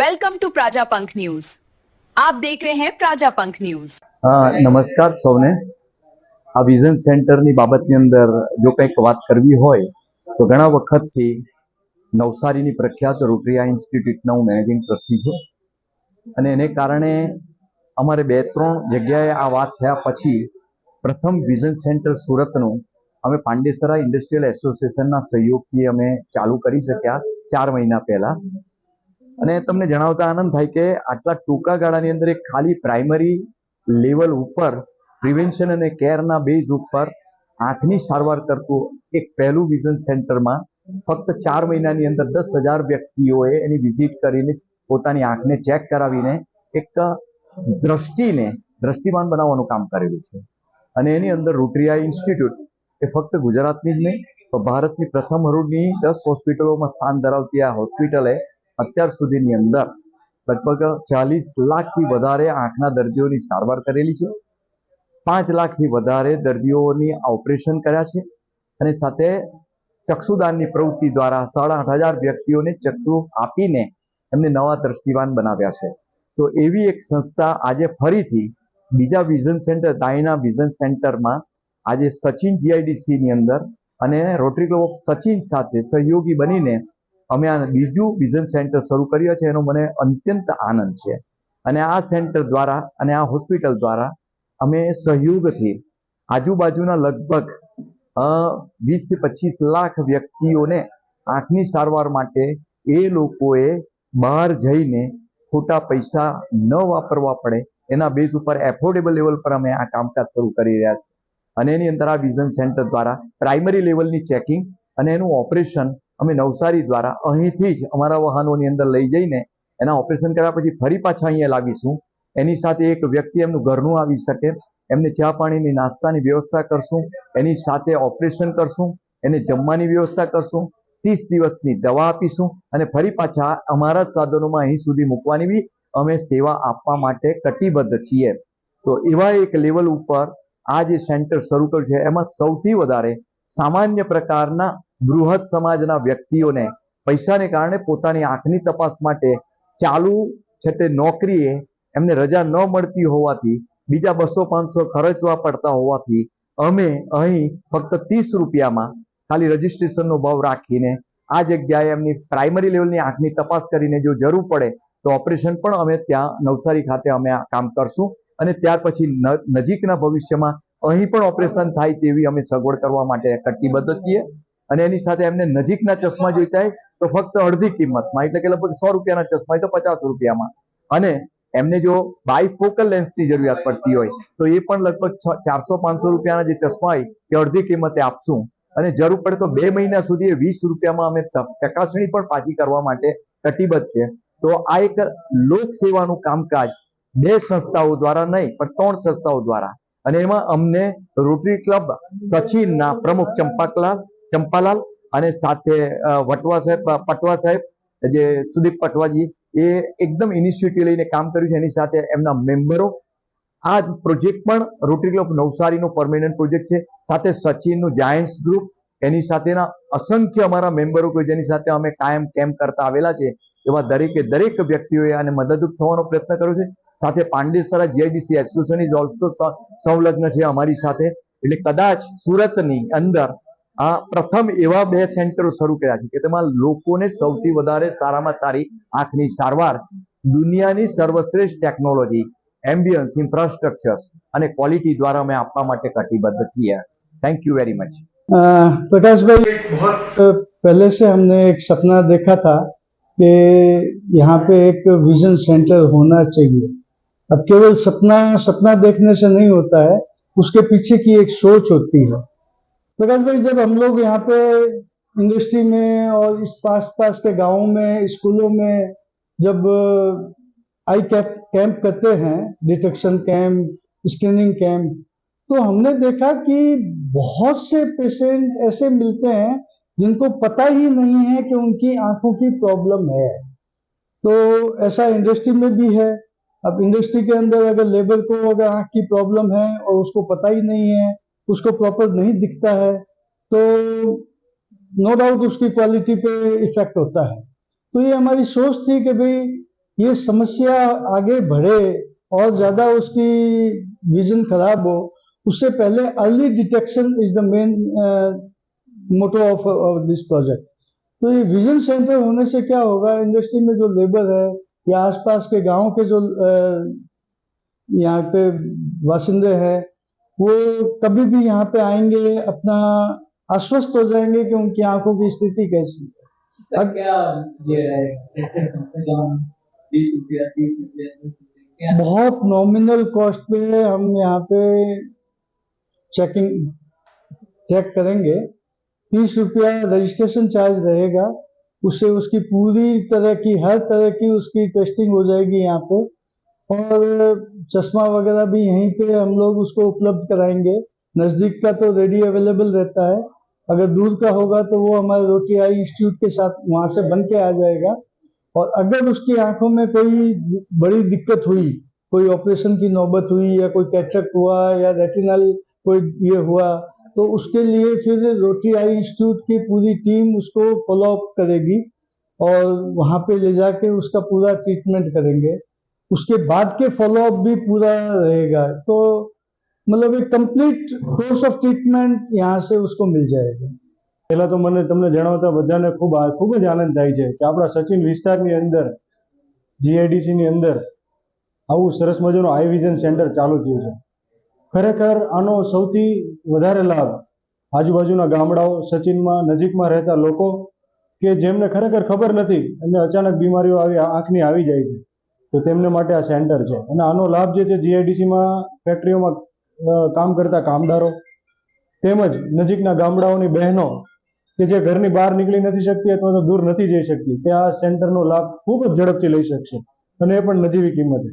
Welcome to प्राजापंख news. आप देख रहे हैं प्राजापंख न्यूज। નમસ્કાર સૌને। આ વિઝન સેન્ટરની બાબતની અંદર જો કંઈક વાત કરવી હોય તો ઘણા વખતથી નવસારીની પ્રખ્યાત રોટરી ઇન્સ્ટિટ્યૂટના હું મેનેજિંગ ટ્રસ્ટી છું અને એને કારણે અમારે 2-3 જગ્યાએ આ વાત થયા પછી પ્રથમ વિઝન સેન્ટર સુરતનું અમે પાંડેસરા ઇન્ડસ્ટ્રીયલ એસોસિએશનના સહયોગથી અમે ચાલુ કરી શક્યા 4 મહિના પહેલા। અને તમને જણાવતા આનંદ થાય કે આટલા ટૂંકા ગાળાની અંદર એક ખાલી પ્રાઇમરી લેવલ ઉપર પ્રિવેન્શન અને કેરના બેઝ ઉપર આંખની સારવાર કરતું એક પહેલું વિઝન સેન્ટરમાં ફક્ત 4 મહિનાની અંદર 10,000 વ્યક્તિઓએ એની વિઝિટ કરીને પોતાની આંખને ચેક કરાવીને એક દ્રષ્ટિમાન બનાવવાનું કામ કરેલું છે। અને એની અંદર રોટરી આઈ ઇન્સ્ટિટ્યૂટ એ ફક્ત ગુજરાતની જ નહીં પણ ભારતની પ્રથમ હરોળની 10 હોસ્પિટલોમાં સ્થાન ધરાવતી આ હોસ્પિટલે અત્યાર સુધીની અંદર લગભગ 40 લાખથી વધારે આંખના દર્દીઓની સારવાર કરેલી છે, 5 લાખથી વધારે દર્દીઓની ઓપરેશન કર્યા છે અને સાથે ચક્ષુદાનની પ્રવૃત્તિ દ્વારા 8,500 વ્યક્તિઓને ચક્ષુ આપીને એમને નવા દ્રષ્ટિવાન બનાવ્યા છે। તો એવી એક સંસ્થા આજે ફરીથી બીજા વિઝન સેન્ટર દાયના વિઝન સેન્ટરમાં આજે સચિન જીઆઈડીસીની અંદર અને રોટરી ક્લબ ઓફ સચિન સાથે સહયોગી બનીને અમે આ બીજું વિઝન સેન્ટર શરૂ કર્યું છે। એનો મને અત્યંત આનંદ છે અને આ સેન્ટર દ્વારા અને આ હોસ્પિટલ દ્વારા અમે સહયોગથી આજુબાજુના લગભગ 20 થી 25 લાખ વ્યક્તિઓને આંખની સારવાર માટે એ લોકોએ બહાર જઈને ખોટા પૈસા ન વાપરવા પડે એના બેઝ ઉપર એફોર્ડેબલ લેવલ પર અમે આ કામકાજ શરૂ કરી રહ્યા છીએ। અને એની અંદર આ વિઝન સેન્ટર દ્વારા પ્રાઇમરી લેવલની ચેકિંગ અને એનું ઓપરેશન અમે નવસારી દ્વારા અહીંથી જ અમારા વાહનોની અંદર લઈ જઈને એના ઓપરેશન કર્યા પછી ફરી પાછા અહીંયા લાવીશું। એની સાથે એક વ્યક્તિ એમનું ઘરનું આવી શકે, એમને ચા પાણીની નાસ્તાની વ્યવસ્થા કરશું, એની સાથે ઓપરેશન કરશું, એને જમવાની વ્યવસ્થા કરશું, 30 દિવસની દવા આપીશું અને ફરી પાછા અમારા સાધનોમાં અહીં સુધી મૂકવાની બી અમે સેવા આપવા માટે કટિબદ્ધ છીએ। તો એવા એક લેવલ ઉપર આ જે સેન્ટર શરૂ કર્યું છે એમાં સૌથી વધારે સામાન્ય પ્રકારના બૃહદ સમાજના વ્યક્તિઓને પૈસાને કારણે પોતાની આંખની તપાસ માટે ચાલુ છે તે નોકરીએ એમને રજા ન મળતી હોવાથી બીજા 200-500 ખર્ચવા પડતા હોવાથી અમે અહીં ફક્ત 30 રૂપિયામાં ખાલી રજીસ્ટ્રેશનનો ભાવ રાખીને આ જગ્યાએ એમની પ્રાઇમરી લેવલની આંખની તપાસ કરીને જો જરૂર પડે તો ઓપરેશન પણ અમે ત્યાં નવસારી ખાતે અમે આ કામ કરશું અને ત્યાર પછી નજીકના ભવિષ્યમાં અહીં પણ ઓપરેશન થાય તેવી અમે સગવડ કરવા માટે કટિબદ્ધ છીએ। અને એની સાથે એમને નજીકના ચશ્મા જોઈતા હોય તો ફક્ત અડધી કિંમતમાં એટલે કે લગભગ 100 રૂપિયાના ચશ્મા હોય તો 50 રૂપિયામાં અને એમને જો બાયફોકલ લેન્સની જરૂરિયાત પડતી હોય તો એ પણ લગભગ 400-500 રૂપિયાના જે ચશ્મા હોય એ અડધી કિંમતે આપશું અને જરૂર પડે તો 2 મહિના સુધી 20 રૂપિયામાં અમે ચકાસણી પણ પાછી કરવા માટે કટિબદ્ધ છે। તો આ એક લોક સેવાનું કામકાજ 2 સંસ્થાઓ દ્વારા નહીં પણ 3 સંસ્થાઓ દ્વારા અને એમાં અમને રોટરી ક્લબ સચિનના પ્રમુખ ચંપાલાલ અને સાથે પટવા સાહેબ જે સુદીપ પટવાજી એ એકદમ ઇનિશિયેટિવ લઈને કામ કર્યું છે। એની સાથે એમના મેમ્બરો આ પ્રોજેક્ટ પણ રોટરી ક્લબ નવસારીનો પરમેનન્ટ પ્રોજેક્ટ છે, સાથે સચિનનું જાયન્ટ્સ ગ્રુપ એની સાથેના અસંખ્ય અમારા મેમ્બરો કે જેની સાથે અમે કાયમ કેમ્પ કરતા આવેલા છે એવા દરેક વ્યક્તિઓએ આને મદદરૂપ થવાનો પ્રયત્ન કર્યો છે। સાથે Pandesara GIDC association is also સંલગ્ન છે અમારી સાથે। એટલે કદાચ સુરતની અંદર આ પ્રથમ એવા 2 સેન્ટરો શરૂ કર્યા છે કે તેમાં લોકોને સૌથી વધારે સારામાં સારી આંખની સારવાર દુનિયાની સર્વશ્રેષ્ઠ ટેકનોલોજી, એમ્બિયન્સ, ઇન્ફ્રાસ્ટ્રક્ચર્સ અને ક્વોલિટી દ્વારા અમે આપવા માટે કટિબદ્ધ છીએ। Thank you very much. Prakash भाई, पहले से हमने एक सपना देखा था कि यहाँ पे एक विजन सेंटर होना चाहिए। अब केवल सपना देखने से नहीं होता है, उसके पीछे की एक सोच होती है। प्रकाश भाई, जब हम लोग यहाँ पे इंडस्ट्री में और इस पास के गाँवों में, स्कूलों में जब आई कैंप करते हैं, डिटेक्शन कैंप, स्क्रीनिंग कैंप, तो हमने देखा कि बहुत से पेशेंट ऐसे मिलते हैं जिनको पता ही नहीं है कि उनकी आंखों की प्रॉब्लम है। तो ऐसा इंडस्ट्री में भी है। अब इंडस्ट्री के अंदर अगर लेबर को अगर आंख की प्रॉब्लम है और उसको पता ही नहीं है, उसको प्रॉपर नहीं दिखता है, तो नो डाउट उसकी क्वालिटी पे इफेक्ट होता है। तो ये हमारी सोच थी कि भाई ये समस्या आगे बढ़े और ज्यादा उसकी विजन खराब हो, उससे पहले early detection is the main motto of this project. तो ये विजन सेंटर होने से क्या होगा, इंडस्ट्री में जो लेबर है या आसपास के गांव के जो यहाँ पे बासिंदे हैं, वो कभी भी यहाँ पे आएंगे, अपना आश्वस्त हो जाएंगे कि उनकी आंखों की स्थिति कैसी है। सर क्या ये है ऐसे कम से कम 20 रुपया 30 रुपया 10 रुपया क्या बहुत नॉमिनल कॉस्ट पे हम यहाँ पे चेक करेंगे। 30 रुपया रजिस्ट्रेशन चार्ज रहेगा, उससे उसकी पूरी तरह की हर तरह की उसकी टेस्टिंग हो जाएगी यहाँ पे, और चश्मा वगैरह भी यहीं पे हम लोग उसको उपलब्ध कराएंगे। नज़दीक का तो रेडी अवेलेबल रहता है, अगर दूर का होगा तो वो हमारे रोटरी आई इंस्टीट्यूट के साथ वहाँ से बन के आ जाएगा। और अगर उसकी आंखों में कोई बड़ी दिक्कत हुई, कोई ऑपरेशन की नौबत हुई या कोई कैटरेक्ट हुआ या रेटिनल कोई ये हुआ, तो उसके लिए फिर रोटरी आई इंस्टीट्यूट की पूरी टीम उसको फॉलो अप करेगी और वहाँ पे ले जाके उसका पूरा ट्रीटमेंट करेंगे। उसके बाद के फॉलो अप भी पूरा रहेगा, तो मतलब एक કમ્પ્લીટ કોર્સ ઓફ ટ્રીટમેન્ટ यहाँ से उसको मिल जाएगा। પહેલા તો મને તમને જણાવતા બધાને ખૂબ જ આનંદ થાય છે કે આપણા સચિન વિસ્તારની અંદર જીઆઈડીસી ની અંદર આવું સરસ મજાનું આઈ વિઝન સેન્ટર ચાલુ થયું છે। ખરેખર આનો સૌથી વધારે લાભ આજુબાજુના ગામડાઓ, સચિનમાં નજીકમાં રહેતા લોકો કે જેમને ખરેખર ખબર નથી અને અચાનક બીમારીઓ આંખની આવી જાય છે, તો તેમને માટે આ સેન્ટર છે। અને આનો લાભ જે છે જીઆઈડીસીમાં ફેક્ટરીઓમાં કામ કરતા કામદારો તેમજ નજીકના ગામડાઓની બહેનો કે જે ઘરની બહાર નીકળી નથી શકતી અથવા તો દૂર નથી જઈ શકતી, તે આ સેન્ટરનો લાભ ખૂબ જ ઝડપથી લઈ શકશે અને એ પણ નજીવી કિંમતે।